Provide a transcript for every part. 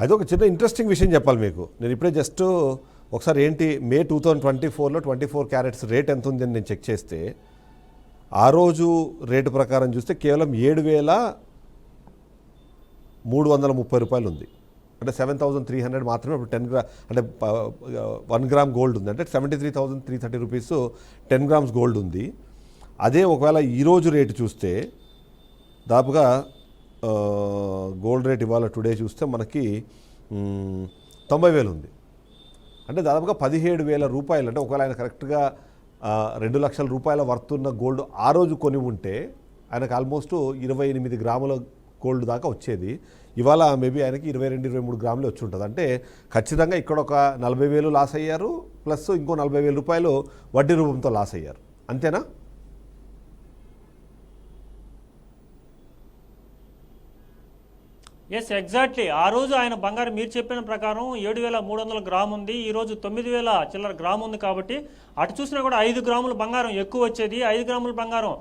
అది ఒక చిన్న ఇంట్రెస్టింగ్ విషయం చెప్పాలి మీకు. నేను ఇప్పుడే జస్ట్ ఒకసారి ఏంటి మే 2024లో 24 క్యారెట్స్ రేట్ ఎంత ఉందని నేను చెక్ చేస్తే ఆ రోజు రేటు ప్రకారం చూస్తే కేవలం 7,330 రూపాయలు ఉంది. అంటే 7,300 మాత్రమే. ఇప్పుడు 10 గ్రా అంటే 1 గ్రామ్ గోల్డ్ ఉంది, అంటే 73,330 రూపీస్ 10 గ్రామ్స్ గోల్డ్ ఉంది. అదే ఒకవేళ ఈరోజు రేటు చూస్తే దాదాపుగా గోల్డ్ రేట్ ఇవాళ టుడే చూస్తే మనకి 90,000 ఉంది. అంటే దాదాపుగా 17,000 రూపాయలు. అంటే ఒకవేళ ఆయన కరెక్ట్గా 2 లక్షల రూపాయల వర్తున్న గోల్డ్ ఆ రోజు కొని ఉంటే ఆయనకు ఆల్మోస్ట్ 28 గ్రాముల గోల్డ్ దాకా వచ్చేది. ఇవాళ మేబీ ఆయనకి 22-23 గ్రాములు వచ్చి ఉంటుంది. అంటే ఖచ్చితంగా ఇక్కడ ఒక 40,000 లాస్ అయ్యారు, ప్లస్ ఇంకో 40,000 రూపాయలు వడ్డీ రూపంతో లాస్ అయ్యారు. అంతేనా? Yes, exactly. ఆ రోజు ఆయన బంగారం మీరు చెప్పిన ప్రకారం 7,300 గ్రాము ఉంది, ఈరోజు 9,000 చిల్లర గ్రాము ఉంది. కాబట్టి అటు చూసినా కూడా 5 గ్రాముల బంగారం ఎక్కువ వచ్చేది. 5 గ్రాముల బంగారం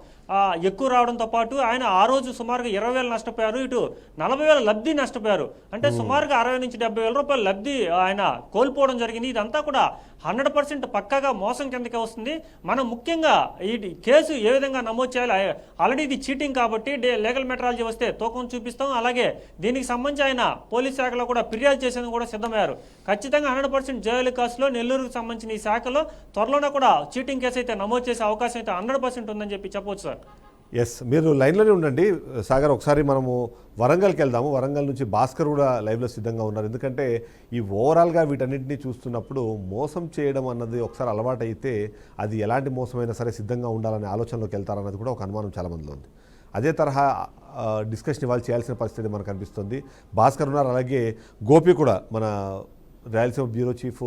ఎక్కువ రావడంతో పాటు ఆయన ఆ రోజు సుమారుగా 20,000 నష్టపోయారు, ఇటు 40,000 లబ్ధి నష్టపోయారు. అంటే సుమారుగా 60,000 నుంచి 70,000 రూపాయలు లబ్ధి ఆయన కోల్పోవడం జరిగింది. ఇదంతా కూడా 100% పక్కాగా మోసం కిందకే వస్తుంది. మనం ముఖ్యంగా ఈ కేసు ఏ విధంగా నమోదు చేయాలి, ఆల్రెడీ ఇది చీటింగ్ కాబట్టి లీగల్ మెట్రాలజీ వస్తే తూకం చూపిస్తాం. అలాగే దీనికి సంబంధించి ఆయన పోలీస్ శాఖలో కూడా ఫిర్యాదు చేసేందుకు కూడా సిద్ధమయ్యారు. ఖచ్చితంగా 100% జయలలికాస్లో నెల్లూరుకు సంబంధించిన ఈ శాఖలో త్వరలోనే కూడా చీటింగ్ కేసు అయితే నమోదు చేసే అవకాశం అయితే 100% ఉందని చెప్పి చెప్పవచ్చు సార్. ఎస్, మీరు లైన్లోనే ఉండండి సాగర్. ఒకసారి మనము వరంగల్కి వెళ్దాము. వరంగల్ నుంచి భాస్కర్ కూడా లైవ్లో సిద్ధంగా ఉన్నారు. ఎందుకంటే ఈ ఓవరాల్గా వీటన్నింటినీ చూస్తున్నప్పుడు మోసం చేయడం అన్నది ఒకసారి అలవాటు అయితే అది ఎలాంటి మోసమైనా సరే సిద్ధంగా ఉండాలనే ఆలోచనలోకి వెళ్తారన్నది కూడా ఒక అనుమానం చాలామందిలో ఉంది. అదే తరహా డిస్కషన్ ఇవాళ చేయాల్సిన పరిస్థితి మనకు అనిపిస్తుంది. భాస్కర్ ఉన్నారు, అలాగే గోపి కూడా, మన రాయలసీమ బ్యూరో చీఫ్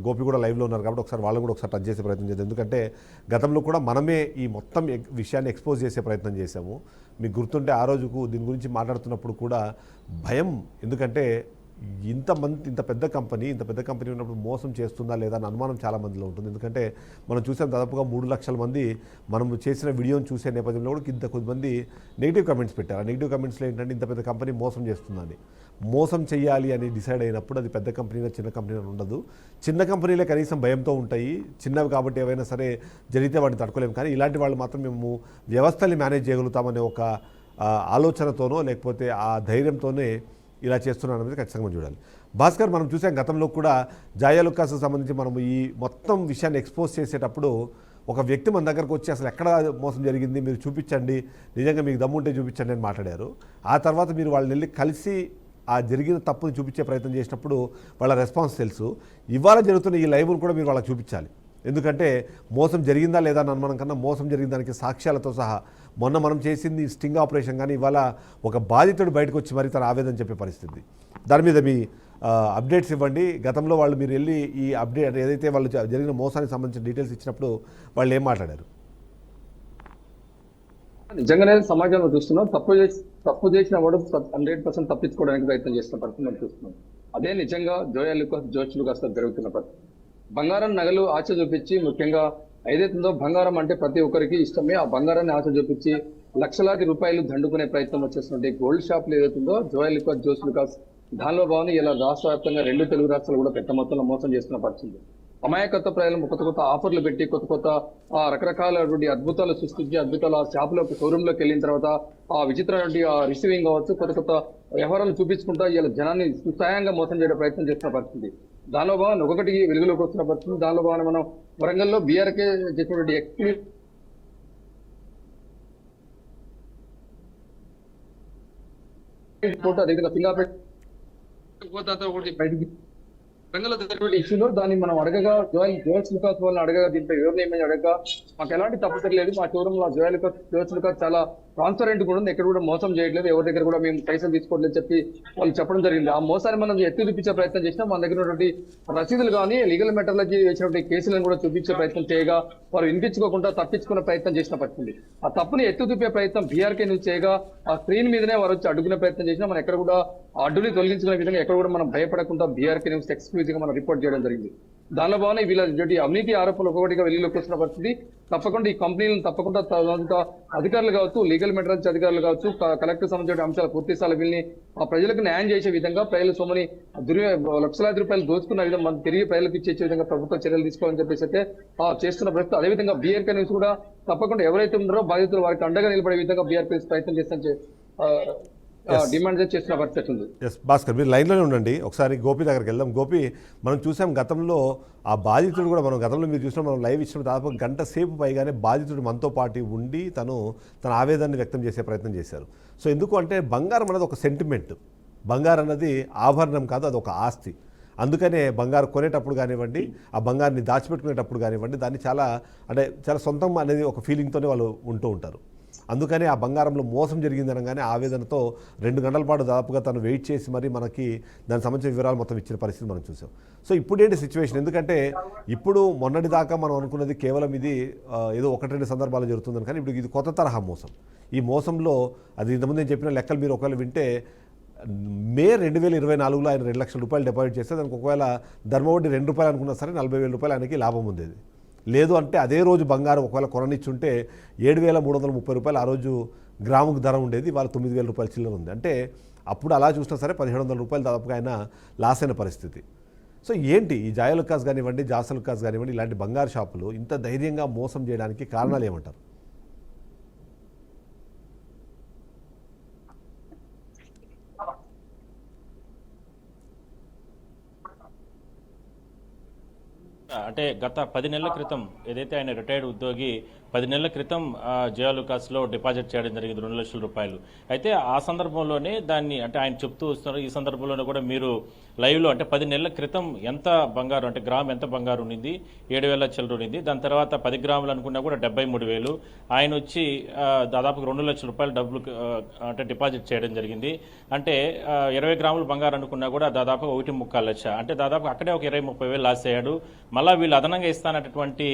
గోపి కూడా లైవ్లో ఉన్నారు. కాబట్టి ఒకసారి వాళ్ళని కూడా ఒకసారి టచ్ చేసే ప్రయత్నం చేద్దాం. ఎందుకంటే గతంలో కూడా మనమే ఈ మొత్తం విషయాన్ని ఎక్స్పోజ్ చేసే ప్రయత్నం చేశాము. మీకు గుర్తుంటే ఆ రోజుకు దీని గురించి మాట్లాడుతున్నప్పుడు కూడా భయం, ఎందుకంటే ఇంత పెద్ద కంపెనీ ఉన్నప్పుడు మోసం చేస్తుందా లేదా అని అనుమానం చాలా మందిలో ఉంటుంది. ఎందుకంటే మనం చూసాం దాదాపుగా 3 లక్షల మంది మనం చేసిన వీడియోని చూసే నేపథ్యంలో కూడా కొద్దిమంది నెగిటివ్ కమెంట్స్ పెట్టారు. ఆ నెగిటివ్ కమెంట్స్లో ఏంటంటే ఇంత పెద్ద కంపెనీ మోసం చేస్తుందని. మోసం చేయాలి అని డిసైడ్ అయినప్పుడు అది పెద్ద కంపెనీలో చిన్న కంపెనీలో ఉండదు. చిన్న కంపెనీలే కనీసం భయంతో ఉంటాయి. చిన్నవి కాబట్టి ఏవైనా సరే జరిగితే వాటిని తట్టుకోలేము. కానీ ఇలాంటి వాళ్ళు మాత్రం మేము వ్యవస్థల్ని మేనేజ్ చేయగలుగుతామనే ఒక ఆలోచనతోనో లేకపోతే ఆ ధైర్యంతోనే ఇలా చేస్తున్నాను అనేది ఖచ్చితంగా చూడాలి. భాస్కర్, మనం చూసాం గతంలో కూడా జయలలికాస్కు సంబంధించి మనము ఈ మొత్తం విషయాన్ని ఎక్స్పోజ్ చేసేటప్పుడు ఒక వ్యక్తి మన దగ్గరకు వచ్చి అసలు ఎక్కడ మోసం జరిగింది మీరు చూపించండి, నిజంగా మీకు దమ్ముంటే చూపించండి అని మాట్లాడారు. ఆ తర్వాత మీరు వాళ్ళని వెళ్ళి కలిసి ఆ జరిగిన తప్పుని చూపించే ప్రయత్నం చేసినప్పుడు వాళ్ళ రెస్పాన్స్ తెలుసు. ఇవాళ జరుగుతున్న ఈ లైవ్ను కూడా మీరు వాళ్ళకి చూపించాలి. ఎందుకంటే మోసం జరిగిందా లేదా అని అనుమానం కన్నా మోసం జరిగిన దానికి సాక్ష్యాలతో సహా మొన్న మనం చేసింది స్టింగ్ ఆపరేషన్, కానీ ఇవాళ ఒక బాధితుడు బయటకు వచ్చి మరి తన ఆవేదన చెప్పే పరిస్థితి. దాని మీద మీ అప్డేట్స్ ఇవ్వండి. గతంలో వాళ్ళు మీరు వెళ్ళి ఈ అప్డేట్ ఏదైతే వాళ్ళు జరిగిన మోసానికి సంబంధించిన డీటెయిల్స్ ఇచ్చినప్పుడు వాళ్ళు ఏం మాట్లాడారు? నిజంగానే సమాజంలో చూస్తున్నాం, తప్పు చేసిన వాడు 100% తప్పించుకోవడానికి ప్రయత్నం చేస్తున్న పరిస్థితి మనం చూస్తున్నాం. అదే నిజంగా జోష్లుకాస్ జరుగుతున్న పరిస్థితి. బంగారం నగలు ఆశ చూపించి, ముఖ్యంగా ఏదైతుందో బంగారం అంటే ప్రతి ఒక్కరికి ఇష్టమే, ఆ బంగారాన్ని ఆశ చూపించి లక్షలాది రూపాయలు దండుకునే ప్రయత్నం వచ్చేస్తుంటే గోల్డ్ షాప్లు ఏదైతుందో జోష్లుకాస్ దానిలో భావన ఇలా రాష్ట్ర వ్యాప్తంగా 2 తెలుగు రాష్ట్రాలు కూడా పెద్ద మొత్తంలో మోసం చేస్తున్న పరిస్థితి. అమాయకత్వ ప్రజలు కొత్త ఆఫర్లు పెట్టి కొత్త రకరకాలటువంటి అద్భుతాలు సృష్టించి ఆ షాపులోకి షోరూంలోకి వెళ్ళిన తర్వాత ఆ విచిత్రమైన రిసీవింగ్ కావచ్చు, కొత్త వ్యవహారాలు చూపించుకుంటా ఇలా జనాన్ని సుసాయంగా మోసం చేయడం ప్రయత్నం చేస్తున్న పరిస్థితి. దానిలో భాగంగా ఒకటి వెలుగులోకి వస్తున్న పరిస్థితి. దానిలో భాగంగా మనం వరంగల్లో బీఆర్కే చేసినటువంటి ఎక్స్పీరియన్స్ ఫోటో అదేవిధంగా ఫింగర్ ప్రింట్ బయటికి రంగంలో జరిగినటువంటి ఇష్యూలో దాన్ని మనం అడగగా జోష్లుకాస్ వాళ్ళని అడగగా దీంట్లో ఎవరిని ఏమైనా అడగగా మాకు ఎలాంటి తప్పు లేదు, మా షోరూంలో జోష్లుకాస్ చాలా ట్రాన్స్పరెంట్ కూడా ఉంది, ఎక్కడ కూడా మోసం చేయట్లేదు, ఎవరి దగ్గర కూడా మేము పైసలు తీసుకోవట్లేదు చెప్పి వాళ్ళు చెప్పడం జరిగింది. ఆ మోసాన్ని మనం ఎత్తి చూపించే ప్రయత్నం చేసినా మన దగ్గర ఉన్నటువంటి రసీదులు కానీ లీగల్ మెటర్లజీ వేసినటువంటి కేసులను కూడా చూపించే ప్రయత్నం చేయగా వారు వినిపించుకోకుండా తప్పించుకునే ప్రయత్నం చేసిన పరిస్థితి. ఆ తప్పుని ఎత్తి చూపే ప్రయత్నం బీఆర్కే నుంచి చేయగా ఆ స్క్రీన్ మీదనే వారు వచ్చి అడ్డుకునే ప్రయత్నం చేసినా మనం ఎక్కడ కూడా ఆ అడ్డుని తొలగించుకునే విధంగా ఎక్కడ కూడా మనం భయపడకుండా బీఆర్కే న్యూస్ ఎక్స్క్లూజివ్ గా మనం రిపోర్ట్ చేయడం జరిగింది. దానిలో భాగంగా వీళ్ళ అవినీతి ఆరోపణలు ఒక్కొక్కటిగా వెలుగులోకి వచ్చిన పరిస్థితి. తప్పకుండా ఈ కంపెనీలను తప్పకుండా అధికారులు కావచ్చు, లీగల్ మెటీరియల్స్ అధికారులు కావచ్చు, కలెక్టర్ సంబంధించిన అంశాలు పూర్తి స్థాయి వీళ్ళని ఆ ప్రజలకు న్యాయం చేసే విధంగా, ప్రజలు సొమ్మని లక్షలాది రూపాయలు దోచుకున్న విధంగా మనం తిరిగి ప్రజలకు ఇచ్చే విధంగా ప్రభుత్వం చర్యలు తీసుకోవాలని చెప్పేసి అయితే చేస్తున్న పరిస్థితి. అదేవిధంగా బీఆర్కే న్యూస్ కూడా తప్పకుండా ఎవరైతే ఉన్నారో బాధితులు వారికి అండగా నిలబడే విధంగా బీఆర్కే ప్రయత్నం చేస్తాను డిమాండ్ చేస్తున్న పరిస్థితి ఉంది. ఎస్ భాస్కర్, మీరు లైన్లోనే ఉండండి. ఒకసారి గోపి దగ్గరికి వెళ్దాం. గోపి, మనం చూసాం గతంలో ఆ బాధితుడు కూడా, మనం గతంలో మీరు చూసినా మనం లైవ్ ఇచ్చిన దాదాపు గంట సేపు పైగానే బాధితుడు మనతో పాటు ఉండి తన ఆవేదనని వ్యక్తం చేసే ప్రయత్నం చేశారు. సో ఎందుకు అంటే బంగారం అనేది ఒక సెంటిమెంట్, బంగారం అన్నది ఆభరణం కాదు, అది ఒక ఆస్తి. అందుకనే బంగారు కొనేటప్పుడు కానివ్వండి, ఆ బంగారాన్ని దాచిపెట్టుకునేటప్పుడు కానివ్వండి, దాన్ని చాలా సొంతం అనేది ఒక ఫీలింగ్తోనే వాళ్ళు ఉంటూ ఉంటారు. అందుకని ఆ బంగారంలో మోసం జరిగింది అనగానే ఆవేదనతో 2 గంటల పాటు దాదాపుగా తను వెయిట్ చేసి మరి మనకి దానికి సంబంధించిన వివరాలు మొత్తం ఇచ్చిన పరిస్థితి మనం చూసాం. సో ఇప్పుడేంటి సిచ్యువేషన్? ఎందుకంటే ఇప్పుడు మొన్నటి దాకా మనం అనుకున్నది కేవలం ఇది ఏదో 1-2 సందర్భాలు జరుగుతుందని, కానీ ఇప్పుడు ఇది కొత్త తరహా మోసం. ఈ మోసంలో అది ఇంతకుముందు నేను చెప్పిన లెక్కలు మీరు ఒకవేళ వింటే, మే 2024లో ఆయన 2 లక్షల రూపాయలు డిపాజిట్ చేస్తే దానికి ఒకవేళ ధర్మవడ్డీ ₹2 అనుకున్నా సరే 40,000 రూపాయలు ఆయనకి లాభం ఉండేది. లేదు అంటే అదే రోజు బంగారం ఒకవేళ కొననిచ్చుంటే ₹7,330 ఆ రోజు గ్రాముకు ధర ఉండేది, వాళ్ళ ₹9,000 చిల్లర ఉంది. అంటే అప్పుడు అలా చూసినా సరే ₹1,700 దాదాపుగా ఆయన లాస్ అయిన పరిస్థితి. సో ఏంటి ఈ జాయలుకాస్ కానివ్వండి, జాసలుకాస్ కానివ్వండి, ఇలాంటి బంగారు షాపులు ఇంత ధైర్యంగా మోసం చేయడానికి కారణాలు ఏమంటారు? అంటే గత 10 నెలల క్రితం ఏదైతే ఆయన రిటైర్డ్ ఉద్యోగి 10 నెలల క్రితం జియాలుకాస్లో డిపాజిట్ చేయడం జరిగింది ₹2 లక్షలు. అయితే ఆ సందర్భంలోనే దాన్ని అంటే ఆయన చెప్తూ వస్తున్నారు. ఈ సందర్భంలోనే కూడా మీరు లైవ్లో అంటే 10 నెలల క్రితం ఎంత బంగారు అంటే గ్రామ్ ఎంత బంగారు ఉండింది, 7,000 చిల్లర ఉండింది. దాని తర్వాత 10 గ్రాములు అనుకున్నా కూడా 73,000. ఆయన వచ్చి దాదాపు ₹2 లక్షల డబ్బులు అంటే డిపాజిట్ చేయడం జరిగింది. అంటే 20 గ్రాములు బంగారు అనుకున్నా కూడా దాదాపు 1.25 లక్ష, అంటే దాదాపు అక్కడే ఒక 20-30 వేలు లాస్ అయ్యాడు. మళ్ళీ వీళ్ళు అదనంగా ఇస్తానటువంటి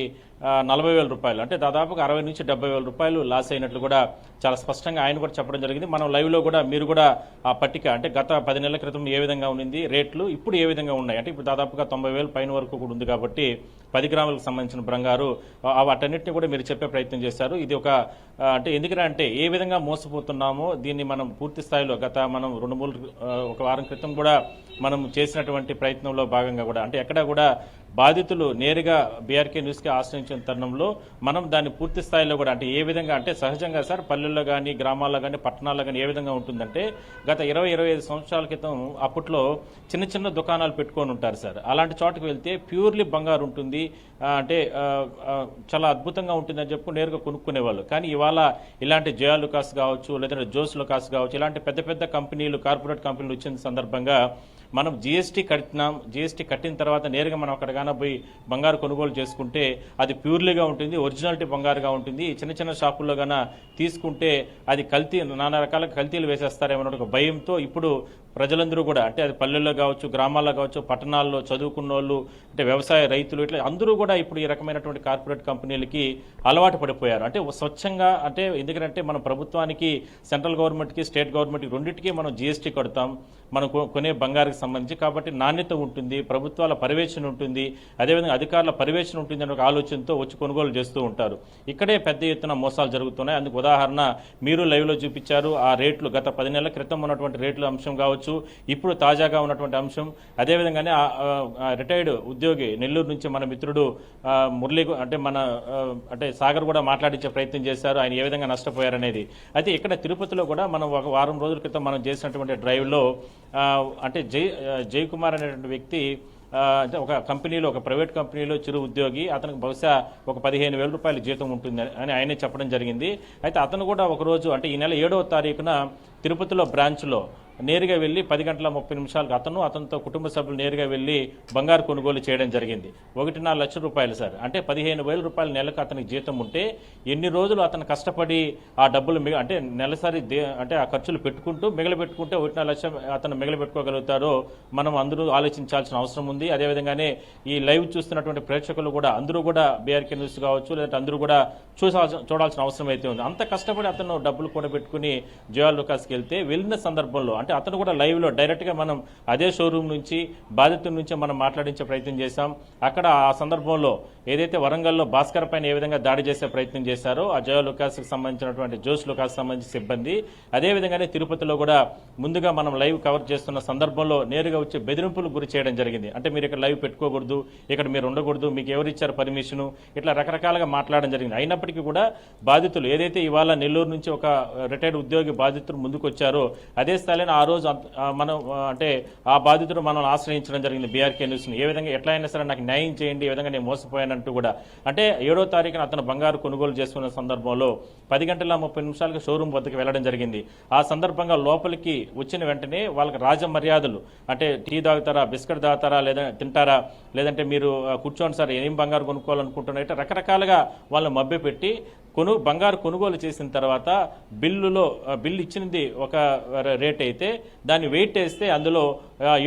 ₹40,000, అంటే దాదాపుగా 60,000 నుంచి 70,000 రూపాయలు లాస్ అయినట్లు కూడా చాలా స్పష్టంగా ఆయన కూడా చెప్పడం జరిగింది. మనం లైవ్లో కూడా మీరు కూడా ఆ పట్టిక అంటే గత 10 నెలల క్రితం ఏ విధంగా ఉంది రేట్లు, ఇప్పుడు ఏ విధంగా ఉన్నాయి, అంటే ఇప్పుడు దాదాపుగా 90,000 పైన వరకు కూడా ఉంది. కాబట్టి 10 గ్రాములకు సంబంధించిన బంగారు వాటన్నిటిని కూడా మీరు చెప్పే ప్రయత్నం చేశారు. ఇది ఒక అంటే ఎందుకంటే ఏ విధంగా మోసపోతున్నామో దీన్ని మనం పూర్తి స్థాయిలో మనం 2-3 ఒక వారం క్రితం కూడా మనం చేసినటువంటి ప్రయత్నంలో భాగంగా కూడా అంటే ఎక్కడ కూడా బాధితులు నేరుగా బీఆర్కే న్యూస్కి ఆశ్రయించిన తరుణంలో మనం దాన్ని పూర్తి స్థాయిలో కూడా అంటే ఏ విధంగా అంటే సహజంగా సార్ పల్లెల్లో కానీ గ్రామాల్లో కానీ పట్టణాల్లో కానీ ఏ విధంగా ఉంటుందంటే గత 20-25 సంవత్సరాల క్రితం అప్పట్లో చిన్న చిన్న దుకాణాలు పెట్టుకొని ఉంటారు సార్. అలాంటి చోటుకు వెళ్తే ప్యూర్లీ బంగారు ఉంటుంది, అంటే చాలా అద్భుతంగా ఉంటుందని చెప్పి నేరుగా కొనుక్కునేవాళ్ళు. కానీ ఇవాళ ఇలాంటి జయాలుకాస్ కావచ్చు, లేదంటే జోస్లుకాస్ కావచ్చు, ఇలాంటి పెద్ద పెద్ద కంపెనీలు, కార్పొరేట్ కంపెనీలు వచ్చిన సందర్భంగా మనం జీఎస్టీ కట్టినాం. జీఎస్టీ కట్టిన తర్వాత నేరుగా మనం అక్కడికైనా పోయి బంగారు కొనుగోలు చేసుకుంటే అది ప్యూర్లీగా ఉంటుంది, ఒరిజినాలిటీ బంగారుగా ఉంటుంది. చిన్న చిన్న షాపుల్లో కన్నా తీసుకుంటే అది కల్తీ, నానా రకాల కల్తీలు వేసేస్తారేమన్న ఒక భయంతో ఇప్పుడు ప్రజలందరూ కూడా అంటే అది పల్లెల్లో కావచ్చు, గ్రామాల్లో కావచ్చు, పట్టణాల్లో చదువుకున్న వాళ్ళు, అంటే వ్యవసాయ రైతులు, ఇట్లా అందరూ కూడా ఇప్పుడు ఈ రకమైనటువంటి కార్పొరేట్ కంపెనీలకి అలవాటు పడిపోయారు. అంటే స్వచ్ఛంగా అంటే ఎందుకంటే మనం ప్రభుత్వానికి, సెంట్రల్ గవర్నమెంట్కి, స్టేట్ గవర్నమెంట్కి రెండింటికి మనం జీఎస్టీ కడతాం మనం కొనే బంగారుకి సంబంధించి. కాబట్టి నాణ్యత ఉంటుంది, ప్రభుత్వాల పర్యవేక్షణ ఉంటుంది, అదేవిధంగా అధికారుల పర్యవేక్షణ ఉంటుంది అనే ఒక ఆలోచనతో వచ్చి కొనుగోలు చేస్తూ ఉంటారు. ఇక్కడే పెద్ద ఎత్తున మోసాలు జరుగుతున్నాయి. అందుకు ఉదాహరణ మీరు లైవ్లో చూపించారు. ఆ రేట్లు గత 10 నెలల క్రితం ఉన్నటువంటి రేట్ల అంశం కావచ్చు, ఇప్పుడు తాజాగా ఉన్నటువంటి అంశం. అదేవిధంగానే రిటైర్డ్ ఉద్యోగి నెల్లూరు నుంచి మన మిత్రుడు మురళి అంటే అంటే సాగర్ కూడా మాట్లాడించే ప్రయత్నం చేశారు, ఆయన ఏ విధంగా నష్టపోయారనేది. అయితే ఇక్కడ తిరుపతిలో కూడా మనం ఒక వారం రోజుల క్రితం మనం చేసినటువంటి డ్రైవ్లో అంటే జయకుమార్ అనేటువంటి వ్యక్తి అంటే ఒక కంపెనీలో, ఒక ప్రైవేట్ కంపెనీలో చిరు ఉద్యోగి, అతనికి బహుశా ఒక 15,000 రూపాయల జీతం ఉంటుంది అని ఆయనే చెప్పడం జరిగింది. అయితే అతను కూడా ఒకరోజు అంటే ఈ నెల 7వ తారీఖున తిరుపతిలో బ్రాంచ్లో నేరుగా వెళ్ళి 10:30 అతనితో కుటుంబ సభ్యులు నేరుగా వెళ్ళి బంగారు కొనుగోలు చేయడం జరిగింది. 1.5 లక్షల రూపాయలు సార్, అంటే 15,000 రూపాయలు నెలకు అతనికి జీతం ఉంటే ఎన్ని రోజులు అతను కష్టపడి ఆ డబ్బులు అంటే నెలసరి అంటే ఆ ఖర్చులు పెట్టుకుంటూ మిగలబెట్టుకుంటే 1.5 లక్ష అతను మిగలబెట్టుకోగలుగుతారో మనం అందరూ ఆలోచించాల్సిన అవసరం ఉంది. అదేవిధంగానే ఈ లైవ్ చూస్తున్నటువంటి ప్రేక్షకులు కూడా అందరూ కూడా బీఆర్కే న్యూస్ కావచ్చు, లేదంటే అందరూ కూడా చూడాల్సిన అవసరం అయితే ఉంది. అంత కష్టపడి అతను డబ్బులు కూడా పెట్టుకుని జయాలుకాస్కి వెళ్తే వెళ్ళిన సందర్భంలో అంటే అతను కూడా లైవ్లో డైరెక్ట్గా మనం అదే షోరూమ్ నుంచి బాధితుల నుంచి మనం మాట్లాడించే ప్రయత్నం చేశాం. అక్కడ ఆ సందర్భంలో ఏదైతే వరంగల్లో భాస్కర్ పైన ఏ విధంగా దాడి చేసే ప్రయత్నం చేశారో ఆ జయ లుకాస్కి సంబంధించినటువంటి జోష్ లుకాస్ సంబంధించిన సిబ్బంది, అదేవిధంగానే తిరుపతిలో కూడా ముందుగా మనం లైవ్ కవర్ చేస్తున్న సందర్భంలో నేరుగా వచ్చి బెదిరింపులకు గురి చేయడం జరిగింది. అంటే మీరు ఇక్కడ లైవ్ పెట్టుకోకూడదు, ఇక్కడ మీరు ఉండకూడదు, మీకు ఎవరు ఇచ్చారు పర్మిషను, ఇట్లా రకరకాలుగా మాట్లాడడం జరిగింది. అయినప్పటికీ కూడా బాధితులు ఏదైతే ఇవాళ నెల్లూరు నుంచి ఒక రిటైర్డ్ ఉద్యోగి బాధితులు ముందుకు వచ్చారో అదే స్థాయిలో ఆ రోజు మనం అంటే ఆ బాధితుడు మనం ఆశ్రయించడం జరిగింది బీఆర్కే న్యూస్ని. ఏ విధంగా ఎట్లా అయినా సరే నాకు న్యాయం చేయండి, ఏ విధంగా నేను మోసపోయానంటూ కూడా. అంటే 7వ తారీఖున అతను బంగారు కొనుగోలు చేసుకున్న సందర్భంలో 10:30 షోరూమ్ వద్దకు వెళ్ళడం జరిగింది. ఆ సందర్భంగా లోపలికి వచ్చిన వెంటనే వాళ్ళకి రాజమర్యాదలు, అంటే టీ తాగుతారా, బిస్కెట్ తాగుతారా, లేదా తింటారా, లేదంటే మీరు కూర్చోండి సార్ ఏం బంగారు కొనుక్కోవాలనుకుంటున్నారంటే రకరకాలుగా వాళ్ళని మభ్యపెట్టి బంగారు కొనుగోలు చేసిన తర్వాత బిల్లు ఇచ్చినది ఒక రేట్ అయితే దాన్ని వెయిట్ వేస్తే అందులో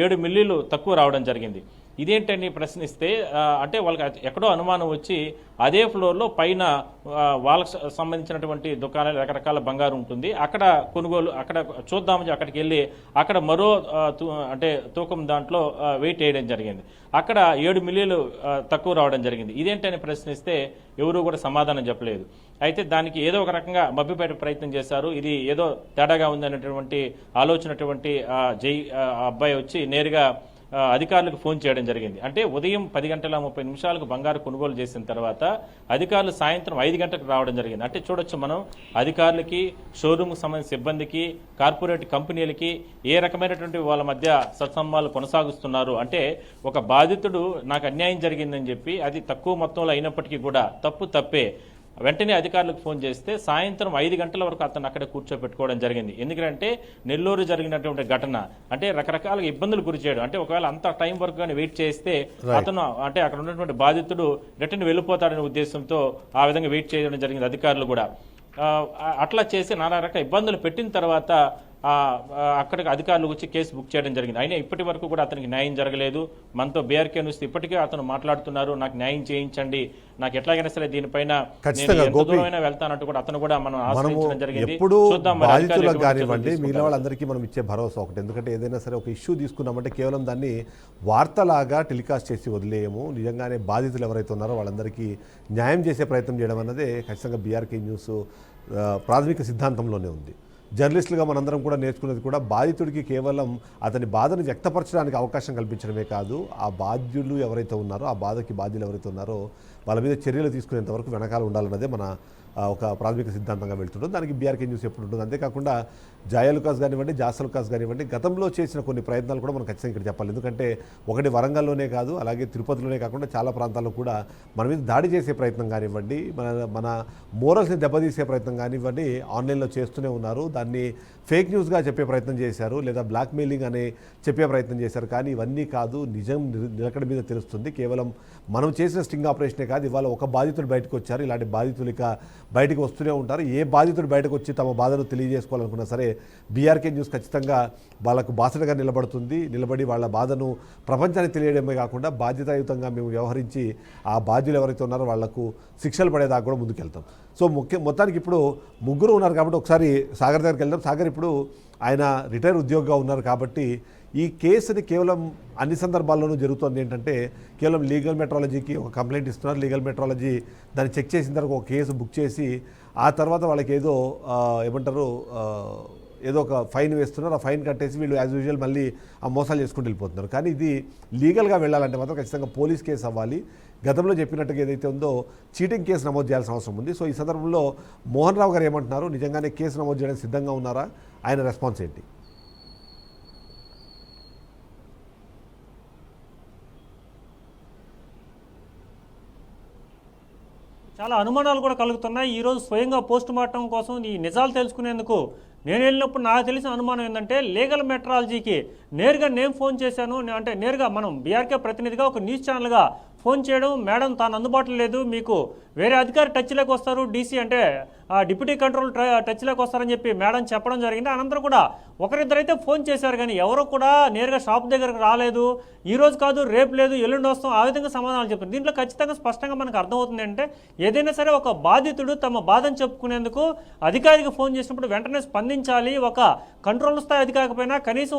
7 మిల్లీలు తక్కువ రావడం జరిగింది. ఇదేంటని ప్రశ్నిస్తే అంటే వాళ్ళకి ఎక్కడో అనుమానం వచ్చి అదే ఫ్లోర్లో పైన వాళ్ళకి సంబంధించినటువంటి దుకాణాలు రకరకాల బంగారు ఉంటుంది, అక్కడ కొనుగోలు అక్కడ చూద్దామని అక్కడికి వెళ్ళి అక్కడ మరో అంటే తూకం దాంట్లో వెయిట్ వేయడం జరిగింది. అక్కడ 7 మిల్లీలు తక్కువ రావడం జరిగింది. ఇదేంటని ప్రశ్నిస్తే ఎవరు కూడా సమాధానం చెప్పలేదు. అయితే దానికి ఏదో ఒక రకంగా మభ్యపెట్టే ప్రయత్నం చేశారు. ఇది ఏదో తేడాగా ఉందనేటువంటి ఆలోచనటువంటి అబ్బాయి వచ్చి నేరుగా అధికారులకు ఫోన్ చేయడం జరిగింది. అంటే ఉదయం 10:30 బంగారు కొనుగోలు చేసిన తర్వాత అధికారులు సాయంత్రం 5 గంటలకు రావడం జరిగింది. అంటే చూడొచ్చు మనం అధికారులకి, షోరూమ్కి సంబంధించిన సిబ్బందికి, కార్పొరేట్ కంపెనీలకి ఏ రకమైనటువంటి వాళ్ళ మధ్య సత్సంబంధాలు కొనసాగిస్తున్నారు. అంటే ఒక బాధితుడు నాకు అన్యాయం జరిగిందని చెప్పి అది తక్కువ మొత్తంలో అయినప్పటికీ కూడా తప్పే వెంటనే అధికారులకు ఫోన్ చేస్తే సాయంత్రం 5 గంటల వరకు అతను అక్కడ కూర్చోబెట్టుకోవడం జరిగింది. ఎందుకంటే నెల్లూరు జరిగినటువంటి ఘటన అంటే రకరకాల ఇబ్బందులు గురి చేయడం, అంటే ఒకవేళ అంత టైం వరకు కానీ వెయిట్ చేస్తే అతను అంటే అక్కడ ఉన్నటువంటి బాధితుడు రిటర్న్ వెళ్ళిపోతాడనే ఉద్దేశంతో ఆ విధంగా వెయిట్ చేయడం జరిగింది. అధికారులు కూడా అట్లా చేసి నానా రకాల ఇబ్బందులు పెట్టిన తర్వాత అక్కడికి అధికారులు వచ్చి కేసు బుక్ చేయడం జరిగింది. అయినా ఇప్పటి వరకు కూడా అతనికి న్యాయం జరగలేదు. మనతో బీఆర్కే న్యూస్ ఇప్పటికే అతను మాట్లాడుతున్నారు, నాకు న్యాయం చేయించండి, నాకు ఎట్లాగైనా సరే దీనిపైన దూరమైనా వెళ్తానంటూ కూడా అతను కూడా మనం ఆశ్రయించడం జరిగింది. ఎప్పుడు బాధితులకు కానివ్వండి మిగిలిన వాళ్ళందరికీ మనం ఇచ్చే భరోసా ఒకటి. ఎందుకంటే ఏదైనా సరే ఒక ఇష్యూ తీసుకున్నామంటే కేవలం దాన్ని వార్తలాగా టెలికాస్ట్ చేసి వదిలేయము. నిజంగానే బాధితులు ఎవరైతే ఉన్నారో వాళ్ళందరికీ న్యాయం చేసే ప్రయత్నం చేయడం అన్నదే ఖచ్చితంగా బీఆర్కే న్యూస్ ప్రాథమిక సిద్ధాంతంలోనే ఉంది. జర్నలిస్టులుగా మనందరం కూడా నేర్చుకునేది కూడా బాధితుడికి కేవలం అతని బాధను వ్యక్తపరచడానికి అవకాశం కల్పించడమే కాదు, ఆ బాధ్యులు ఎవరైతే ఉన్నారో ఆ బాధకి బాధ్యులు ఎవరైతే ఉన్నారో వాళ్ళ మీద చర్యలు తీసుకునేంత వరకు వెనకాల ఉండాలన్నదే మన ఒక ప్రాథమిక సిద్ధాంతంగా వెళ్తుంటుంది. దానికి బీఆర్కే న్యూస్ ఎప్పుడు ఉంటుంది. అంతేకాకుండా జయ లుకాస్ కానివ్వండి, జాస లుకాస్ కానివ్వండి, గతంలో చేసిన కొన్ని ప్రయత్నాలు కూడా మనం ఖచ్చితంగా ఇక్కడ చెప్పాలి. ఎందుకంటే ఒకటి వరంగల్లోనే కాదు, అలాగే తిరుపతిలోనే కాకుండా చాలా ప్రాంతాల్లో కూడా మన మీద దాడి చేసే ప్రయత్నం కానివ్వండి, మన మోరల్స్ని దెబ్బతీసే ప్రయత్నం కానివ్వండి ఆన్లైన్లో చేస్తూనే ఉన్నారు. దాన్ని ఫేక్ న్యూస్గా చెప్పే ప్రయత్నం చేశారు, లేదా బ్లాక్మెయిలింగ్ అనే చెప్పే ప్రయత్నం చేశారు. కానీ ఇవన్నీ కాదు, నిజం నిలకడ మీద తెలుస్తుంది. కేవలం మనం చేసిన స్టింగ్ ఆపరేషనే కాదు, ఇవాళ ఒక బాధితుడు బయటకు వచ్చారు. ఇలాంటి బాధితులు ఇక బయటకు వస్తూనే ఉంటారు. ఏ బాధితుడు బయటకు వచ్చి తమ బాధను తెలియజేసుకోవాలనుకున్నా సరే బీఆర్కే న్యూస్ ఖచ్చితంగా వాళ్ళకు బాసటగా నిలబడి వాళ్ళ బాధను ప్రపంచానికి తెలియడమే కాకుండా బాధ్యతాయుతంగా మేము వ్యవహరించి ఆ బాధ్యులు ఎవరైతే ఉన్నారో వాళ్లకు శిక్షలు పడేదాకా కూడా ముందుకెళ్తాం. సో మొత్తానికి ఇప్పుడు ముగ్గురు ఉన్నారు కాబట్టి ఒకసారి సాగర్ దగ్గరికి వెళ్దాం. సాగర్, ఇప్పుడు ఆయన రిటైర్ ఉద్యోగిగా ఉన్నారు కాబట్టి ఈ కేసుని కేవలం అన్ని సందర్భాల్లోనూ జరుగుతుంది ఏంటంటే కేవలం లీగల్ మెట్రాలజీకి ఒక కంప్లైంట్ ఇస్తున్నారు, లీగల్ మెట్రాలజీ దాన్ని చెక్ చేసిన తర్వాత ఒక కేసు బుక్ చేసి ఆ తర్వాత వాళ్ళకి ఏదో ఏదో ఒక ఫైన్ వేస్తున్నారు, ఆ ఫైన్ కట్టేసి వీళ్ళు యాజ్ యూజువల్ మళ్ళీ ఆ మోసాలు చేసుకుంటూ వెళ్ళిపోతున్నారు. కానీ ఇది లీగల్గా వెళ్ళాలంటే మాత్రం ఖచ్చితంగా పోలీస్ కేసు అవ్వాలి. గతంలో చెప్పినట్టుగా ఏదైతే ఉందో చీటింగ్ కేసు నమోదు చేయాల్సిన అవసరం ఉంది. సో ఈ సందర్భంలో మోహన్ రావు గారు ఏమంటున్నారు, నిజంగానే కేసు నమోదు చేయడానికి సిద్ధంగా ఉన్నారా, ఆయన రెస్పాన్స్ ఏంటి? చాలా అనుమానాలు కూడా కలుగుతున్నాయి. ఈరోజు స్వయంగా పోస్ట్ మార్టం కోసం ఈ నిజాలు తెలుసుకునేందుకు నేను వెళ్ళినప్పుడు నాకు తెలిసిన అనుమానం ఏంటంటే లీగల్ మెట్రాలజీకి నేరుగా నేను ఫోన్ చేశాను. అంటే నేరుగా మనం బీఆర్కే ప్రతినిధిగా ఒక న్యూస్ ఛానల్గా ఫోన్ చేయడం, మేడం తాను అందుబాటులో లేదు, మీకు వేరే అధికారి టచ్లోకి వస్తారు, డీసీ అంటే డిప్యూటీ కంట్రోల్ టచ్లోకి వస్తారని చెప్పి మేడం చెప్పడం జరిగింది. అనంతరం కూడా ఒకరిద్దరైతే ఫోన్ చేశారు, కానీ ఎవరు కూడా నేరుగా షాప్ దగ్గరకు రాలేదు, ఈ రోజు కాదు రేపు లేదు ఎల్లుండి వస్తాం, ఆ విధంగా సమాధానాలు చెప్తారు. దీంట్లో ఖచ్చితంగా స్పష్టంగా మనకు అర్థమవుతుంది అంటే ఏదైనా సరే ఒక బాధితుడు తమ బాధను చెప్పుకునేందుకు అధికారికి ఫోన్ చేసినప్పుడు వెంటనే స్పందించాలి. ఒక కంట్రోల్ స్థాయి అధికారికపోయినా కనీసం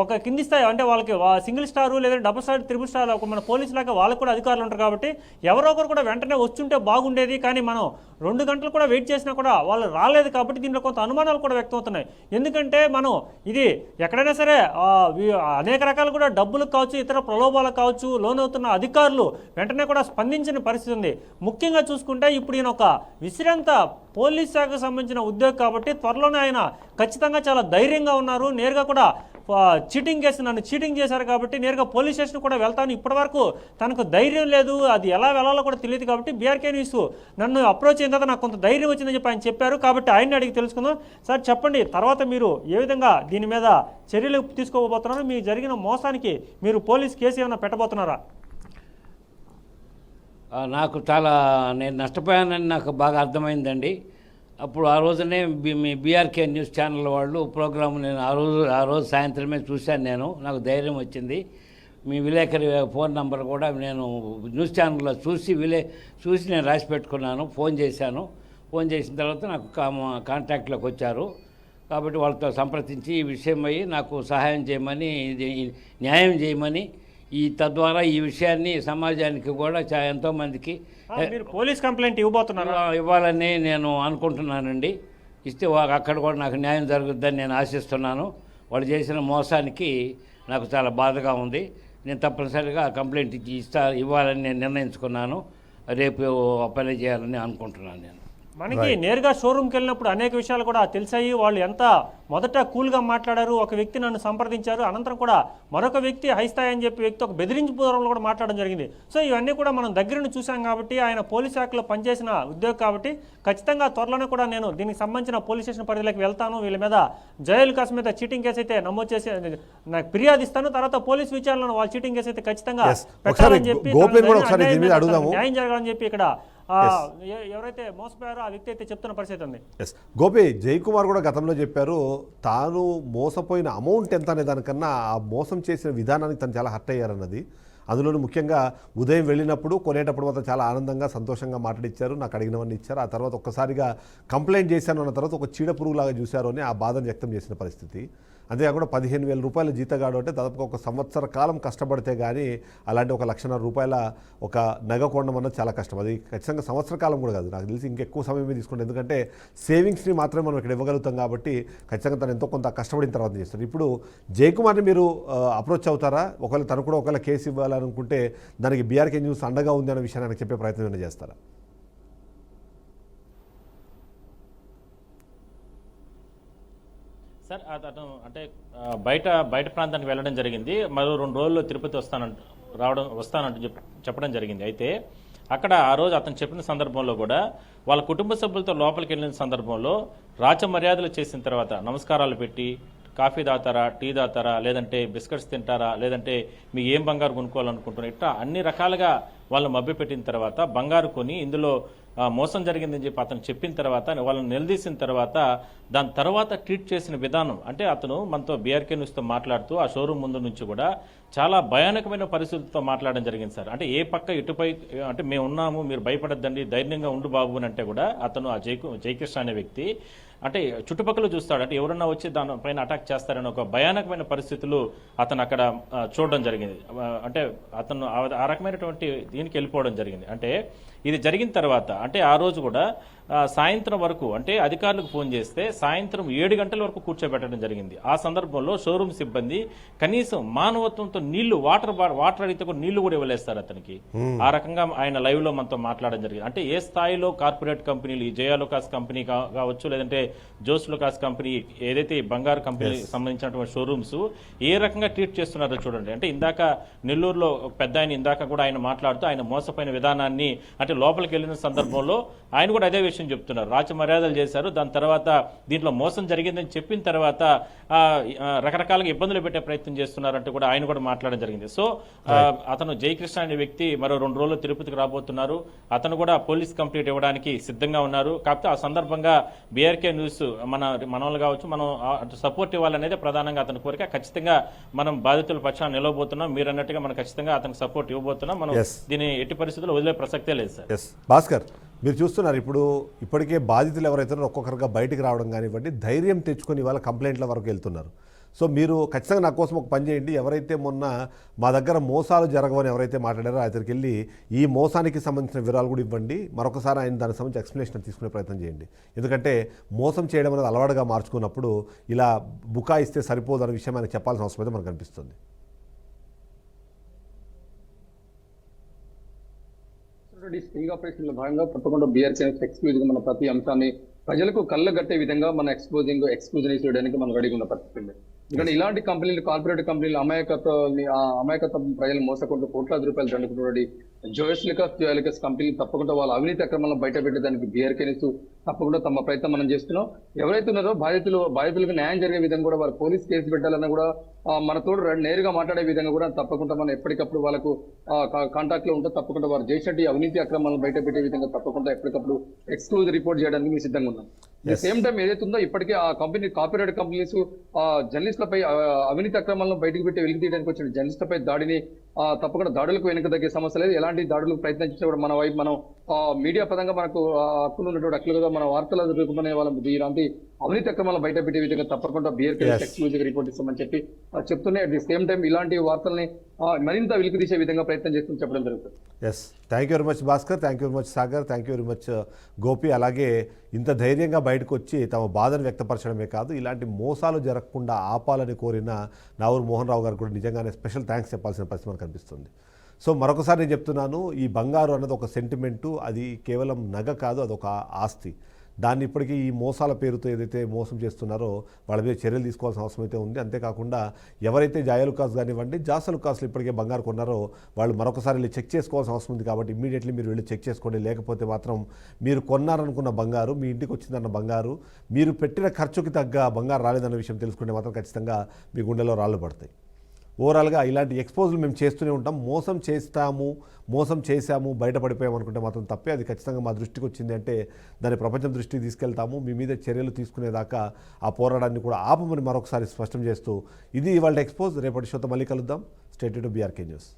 ఒక కింది స్థాయి అంటే వాళ్ళకి సింగిల్ స్టారు లేదా డబుల్ స్టార్ ట్రిపుల్ స్టార్ ఒక మన పోలీసు లాగా వాళ్ళకు కూడా అధికారులు ఉంటారు కాబట్టి ఎవరో ఒకరు కూడా వెంటనే వస్తుంటే బాగుండేది. కానీ మనం 2 గంటలు కూడా వెయిట్ చేసినా కూడా వాళ్ళు రాలేదు కాబట్టి దీంట్లో కొంత అనుమానాలు కూడా వ్యక్తం అవుతున్నాయి. ఎందుకంటే మనం ఇది ఎక్కడైనా సరే అనేక రకాలు కూడా డబ్బులకు కావచ్చు ఇతర ప్రలోభాలకు కావచ్చు లోన్ అవుతున్న అధికారులు వెంటనే కూడా స్పందించిన పరిస్థితి ఉంది. ముఖ్యంగా చూసుకుంటే ఇప్పుడు ఈయన ఒక విశ్రాంత పోలీస్ శాఖకు సంబంధించిన ఉద్యోగి కాబట్టి త్వరలోనే ఆయన ఖచ్చితంగా చాలా ధైర్యంగా ఉన్నారు. నేరుగా కూడా చీటింగ్ కేసు నన్ను చీటింగ్ చేశారు కాబట్టి నేరుగా పోలీస్ స్టేషన్ కూడా వెళ్తాను, ఇప్పటివరకు తనకు ధైర్యం లేదు, అది ఎలా వెళ్ళాలో కూడా తెలియదు కాబట్టి బీఆర్కే న్యూస్ నన్ను అప్రోచ్ అయిన తర్వాత నాకు కొంత ధైర్యం వచ్చిందని చెప్పి ఆయన చెప్పారు. కాబట్టి ఆయన్ని అడిగి తెలుసుకుందాం. సార్ చెప్పండి, తర్వాత మీరు ఏ విధంగా దీని మీద చర్యలు తీసుకోబోతున్నారు? మీకు జరిగిన మోసానికి మీరు పోలీస్ కేసు ఏమైనా పెట్టబోతున్నారా? నాకు నేను నష్టపోయానని నాకు బాగా అర్థమైందండి. అప్పుడు ఆ రోజునే మీ బీఆర్కే న్యూస్ ఛానల్ వాళ్ళు ప్రోగ్రామ్ నేను ఆ రోజు సాయంత్రమే చూశాను. నాకు ధైర్యం వచ్చింది. మీ విలేకరి ఫోన్ నంబర్ కూడా నేను న్యూస్ ఛానల్లో చూసి నేను రాసి పెట్టుకున్నాను. ఫోన్ చేశాను. ఫోన్ చేసిన తర్వాత నాకు కాంటాక్ట్లోకి వచ్చారు. కాబట్టి వాళ్ళతో సంప్రదించి ఈ విషయమై నాకు సహాయం చేయమని, న్యాయం చేయమని, తద్వారా ఈ విషయాన్ని సమాజానికి కూడా ఎంతోమందికి పోలీస్ కంప్లైంట్ ఇవ్వాలని నేను అనుకుంటున్నానండి. ఇస్తే అక్కడ కూడా నాకు న్యాయం జరుగుద్దని నేను ఆశిస్తున్నాను. వాళ్ళు చేసిన మోసానికి నాకు చాలా బాధగా ఉంది. నేను తప్పనిసరిగా కంప్లైంట్ ఇవ్వాలని నేను నిర్ణయించుకున్నాను. రేపు అప్లై చేయాలని అనుకుంటున్నాను. నేను మనకి నేరుగా షోరూమ్కి వెళ్ళినప్పుడు అనేక విషయాలు కూడా తెలిసాయి. వాళ్ళు ఎంత మొదట కూల్గా మాట్లాడారు, ఒక వ్యక్తి నన్ను సంప్రదించారు, అనంతరం కూడా మరొక వ్యక్తి హైస్థాయి అని చెప్పి వ్యక్తి ఒక బెదిరింపు దూరంలో కూడా మాట్లాడడం జరిగింది. సో ఇవన్నీ కూడా మనం దగ్గర నుంచి చూసాం కాబట్టి ఆయన పోలీస్ శాఖలో పనిచేసిన ఉద్యోగి కాబట్టి ఖచ్చితంగా త్వరలోనే కూడా నేను దీనికి సంబంధించిన పోలీస్ స్టేషన్ పరిధిలోకి వెళ్తాను. వీళ్ళ మీద జయలుకాస్ మీద చీటింగ్ కేసు అయితే నమోదు చేసి నాకు ఫిర్యాదు ఇస్తాను. తర్వాత పోలీస్ విచారణలో వాళ్ళు చీటింగ్ కేసు అయితే ఖచ్చితంగా పెట్టాలని చెప్పి న్యాయం జరగాలని చెప్పి ఇక్కడ ఎవరైతే మోసపోయారో ఆ వ్యక్తి అయితే చెప్తున్న పరిస్థితి ఉంది. గోపి జయకుమార్ కూడా గతంలో చెప్పారు తాను మోసపోయిన అమౌంట్ ఎంత అనే దానికన్నా ఆ మోసం చేసిన విధానానికి తను చాలా హర్ట్ అయ్యారన్నది. అందులోనూ ముఖ్యంగా ఉదయం వెళ్ళినప్పుడు కొనేటప్పుడు మాత్రం చాలా ఆనందంగా సంతోషంగా మాట్లాడిచ్చారు, నాకు అడిగినవన్నీ ఇచ్చారు. ఆ తర్వాత ఒక్కసారిగా కంప్లైంట్ చేశాను అన్న తర్వాత ఒక చీడ పురుగులాగా చూశారు అని ఆ బాధను వ్యక్తం చేసిన పరిస్థితి. అంతేకాకుండా 15,000 రూపాయల జీతగాడు అంటే దాదాపుగా 1 సంవత్సర కాలం కష్టపడితే కానీ అలాంటి 1,00,000 రూపాయల ఒక నగ కొనడం అన్నది చాలా కష్టం. అది ఖచ్చితంగా సంవత్సర కాలం కూడా కాదు, నాకు తెలిసి ఇంకెక్కువ సమయమే తీసుకుంటే, ఎందుకంటే సేవింగ్స్ని మాత్రమే మనం ఇక్కడ ఇవ్వగలుగుతాం కాబట్టి ఖచ్చితంగా తను ఎంతో కొంత కష్టపడిన తర్వాత చేస్తారు. ఇప్పుడు జయకుమార్ని మీరు అప్రోచ్ అవుతారా? ఒకవేళ తను కూడా ఒకవేళ కేసు ఇవ్వాలనుకుంటే దానికి బీఆర్కే న్యూస్ అండగా ఉంది అనే విషయాన్ని ఆయనకు చెప్పే ప్రయత్నం ఏమైనా చేస్తారా? సార్ అతను అంటే బయట ప్రాంతానికి వెళ్ళడం జరిగింది. మరో 2 రోజుల్లో తిరుపతి వస్తానంటూ చెప్పడం జరిగింది. అయితే అక్కడ ఆ రోజు అతను చెప్పిన సందర్భంలో కూడా వాళ్ళ కుటుంబ సభ్యులతో లోపలికి వెళ్ళిన సందర్భంలో రాచ మర్యాదలు చేసిన తర్వాత నమస్కారాలు పెట్టి కాఫీ తాగుతారా, టీ తాగుతారా, లేదంటే బిస్కెట్స్ తింటారా, లేదంటే మీకు ఏం బంగారు కొనుక్కోవాలనుకుంటున్నారు, ఇట్లా అన్ని రకాలుగా వాళ్ళని మభ్యపెట్టిన తర్వాత బంగారు కొని ఇందులో మోసం జరిగిందని చెప్పి అతను చెప్పిన తర్వాత వాళ్ళని నిలదీసిన తర్వాత దాని తర్వాత ట్రీట్ చేసిన విధానం అంటే అతను మనతో బీఆర్కే న్యూస్తో మాట్లాడుతూ ఆ షోరూమ్ ముందు నుంచి కూడా చాలా భయానకమైన పరిస్థితులతో మాట్లాడడం జరిగింది సార్. అంటే ఏ పక్క ఇటుపై అంటే మేము ఉన్నాము, మీరు భయపడద్దండి, ధైర్యంగా ఉండు బాబు అని అంటే కూడా అతను ఆ జయకృష్ణ అనే వ్యక్తి అంటే చుట్టుపక్కల చూస్తాడు, అంటే ఎవరన్నా వచ్చి దానిపైన అటాక్ చేస్తారని ఒక భయానకమైన పరిస్థితులు అతను అక్కడ చూడడం జరిగింది. అంటే అతను ఆ రకమైనటువంటి దీనికి వెళ్ళిపోవడం జరిగింది. అంటే ఇది జరిగిన తర్వాత అంటే ఆ రోజు కూడా సాయంత్రం వరకు అంటే అధికారులకు ఫోన్ చేస్తే సాయంత్రం 7 గంటల వరకు కూర్చోబెట్టడం జరిగింది. ఆ సందర్భంలో షోరూమ్ సిబ్బంది కనీసం మానవత్వంతో వాటర్ అడిగితే కూడా నీళ్లు కూడా ఇవ్వలేస్తారు అతనికి. ఆ రకంగా ఆయన లైవ్ లో మనతో మాట్లాడడం జరిగింది. అంటే ఏ స్థాయిలో కార్పొరేట్ కంపెనీలు, ఈ జయాలుకాస్ కంపెనీ కావచ్చు, లేదంటే జోస్ లుకాస్ కంపెనీ ఏదైతే ఈ బంగారు కంపెనీ సంబంధించినటువంటి షోరూమ్స్ ఏ రకంగా ట్రీట్ చేస్తున్నారో చూడండి. అంటే ఇందాక నెల్లూరులో ఒక పెద్ద ఆయన ఇందాక కూడా ఆయన మాట్లాడుతూ ఆయన మోసపోయిన విధానాన్ని అంటే లోపలికి వెళ్ళిన సందర్భంలో ఆయన కూడా అదే విషయం చెప్తున్నారు. రాచ మర్యాదలు చేశారు, దాని తర్వాత దీంట్లో మోసం జరిగిందని చెప్పిన తర్వాత రకరకాలుగా ఇబ్బందులు పెట్టే ప్రయత్నం చేస్తున్నారంటూ కూడా ఆయన కూడా మాట్లాడడం జరిగింది. సో అతను జయకృష్ణ అనే వ్యక్తి మరో 2 రోజుల్లో తిరుపతికి రాబోతున్నారు. అతను కూడా పోలీస్ కంప్లైంట్ ఇవ్వడానికి సిద్ధంగా ఉన్నారు. కాకపోతే ఆ సందర్భంగా బీఆర్కే న్యూస్ మనవాళ్ళు కావచ్చు, మనం సపోర్ట్ ఇవ్వాలనేది ప్రధానంగా అతని కోరిక. ఖచ్చితంగా మనం బాధితుల పక్షాన నిలవబోతున్నాం. మీరు అన్నట్టుగా మనం ఖచ్చితంగా అతనికి సపోర్ట్ ఇవ్వబోతున్నాం. మనం దీన్ని ఎట్టి పరిస్థితుల్లో వదిలే ప్రసక్తే లేదు సార్. భాస్కర్, మీరు చూస్తున్నారు ఇప్పటికే బాధితులు ఎవరైతే ఒక్కొక్కరుగా బయటికి రావడం కానివ్వండి, ధైర్యం తెచ్చుకొని ఇవాళ కంప్లైంట్ల వరకు వెళ్తున్నారు. సో మీరు ఖచ్చితంగా నా కోసం ఒక పని చేయండి. ఎవరైతే మొన్న మా దగ్గర మోసాలు జరగవని ఎవరైతే మాట్లాడారో అతనికి వెళ్ళి ఈ మోసానికి సంబంధించిన వివరాలు కూడా ఇవ్వండి. మరొకసారి ఆయన దానికి సంబంధించి ఎక్స్ప్లెనేషన్ తీసుకునే ప్రయత్నం చేయండి. ఎందుకంటే మోసం చేయడం అనేది అలవాటుగా మార్చుకున్నప్పుడు ఇలా బుకాయిస్తే సరిపోదన్న విషయం ఆయనకు చెప్పాల్సిన అవసరం అయితే మనకు అనిపిస్తుంది. స్టింగ్ ఆపరేషన్ లో భాగంగా తప్పకుండా బీఆర్సీ ఎక్స్క్లూజివ్ గా మన ప్రతి అంశాన్ని ప్రజలకు కళ్ళగట్టే విధంగా మన ఎక్స్పోజింగ్ చేయడానికి మనం రెడీగా ఉన్న పరిస్థితి ఉంది. ఎందుకంటే ఇలాంటి కంపెనీలు, కార్పొరేట్ కంపెనీలు అమాయకత్వం ప్రజలు మోసకుండా కోట్లాది రూపాయలు దండుకున్నటువంటి జోయలికస్ కంపెనీలు తప్పకుండా వాళ్ళ అవినీతి అక్రమాలను బయట పెట్టడానికి బీఆర్కే న్యూస్ తప్పకుండా తమ ప్రయత్నం మనం చేస్తున్నాం. ఎవరైతే ఉన్నారో బాధితులకు న్యాయం జరిగే విధంగా కూడా వారు పోలీస్ కేసు పెట్టాలన్నా కూడా మన తోడు నేరుగా మాట్లాడే విధంగా కూడా తప్పకుండా మనం ఎప్పటికప్పుడు వాళ్ళకు కాంటాక్ట్ లో ఉంటే తప్పకుండా వారు చేసినట్టు అవినీతి అక్రమాలను బయట పెట్టే విధంగా తప్పకుండా ఎప్పటికప్పుడు ఎక్స్క్లూజివ్ రిపోర్ట్ చేయడానికి మేము సిద్ధంగా ఉన్నాం. సేమ్ టైం ఏదైతే ఉందో ఇప్పటికే ఆ కార్పొరేట్ కంపెనీస్ జర్నలిస్టులపై అవినీతి అక్రమాలను బయటకు పెట్టి వెలికి తీయడానికి వచ్చిన జర్నలిస్టులపై దాడిని తప్పకుండా దాడులకు వెనక తగ్గే సమస్య లేదు. ఎలాంటి దాడులకు ప్రయత్నించినా కూడా మన వైపు మనం మీడియా పరంగా మనకు హక్కులు ఉన్నటువంటి హక్కులుగా మన వార్తల రూపమనే వాళ్ళం ఇలాంటి అవినీతి అక్రమాలను బయట పెట్టే విధంగా తప్పకుండా బీఆర్కే ఎక్స్క్లూజివ్ రిపోర్ట్ ఇస్తామని చెప్పి చెప్తూనే అట్ ది సేమ్ టైం ఇలాంటి వార్తల్ని మరింత వెలికి తీసే విధంగా ప్రయత్నం చేస్తూ చెప్పడం జరుగుతుంది. Thank you very much Bhaskar, thank you very much Sagar, thank you very much Gopi. అలాగే ఇంత ధైర్యంగా బయటకు వచ్చి తమ బాధను వ్యక్తపరచడమే కాదు, ఇలాంటి మోసాలు జరగకుండా ఆపాలని కోరిన నావూరు మోహన్ రావు గారు కూడా నిజంగానే స్పెషల్ థ్యాంక్స్ చెప్పాల్సిన పరిస్థితి మనకు కనిపిస్తుంది. సో మరొకసారి నేను చెప్తున్నాను, ఈ బంగారు అన్నది ఒక సెంటిమెంటు, అది కేవలం నగ కాదు, అదొక ఆస్తి. దాన్ని ఇప్పటికీ ఈ మోసాల పేరుతో ఏదైతే మోసం చేస్తున్నారో వాళ్ళ మీద చర్యలు తీసుకోవాల్సిన అవసరం అయితే ఉంది. అంతేకాకుండా ఎవరైతే జాయలుకాస్ కానివ్వండి, జాసలుకాస్లు ఇప్పటికే బంగారు కొన్నారో వాళ్ళు మరొకసారి వెళ్ళి చెక్ చేసుకోవాల్సిన అవసరం ఉంది. కాబట్టి ఇమ్మీడియట్లీ మీరు వెళ్ళి చెక్ చేసుకోండి. లేకపోతే మాత్రం మీరు కొన్నారనుకున్న బంగారు, మీ ఇంటికి వచ్చిందన్న బంగారు, మీరు పెట్టిన ఖర్చుకి తగ్గ బంగారు రాలేదన్న విషయం తెలుసుకుంటే మాత్రం ఖచ్చితంగా మీ గుండెలో రాళ్ళు పడతాయి. ఓవరాల్గా ఇలాంటి ఎక్స్పోజులు మేము చేస్తూనే ఉంటాం. మోసం చేశాము బయటపడిపోయాము అనుకుంటే మాత్రం తప్పే. అది ఖచ్చితంగా మా దృష్టికి వచ్చింది అంటే దాన్ని ప్రపంచం దృష్టికి తీసుకెళ్తాము. మీ మీద చర్యలు తీసుకునేదాకా ఆ పోరాటాన్ని కూడా ఆపమని మరొకసారి స్పష్టం చేస్తూ ఇది ఇవాళ ఎక్స్పోజ్. రేపటి షోతో మళ్ళీ కలుద్దాం. Stay tuned to BRK news.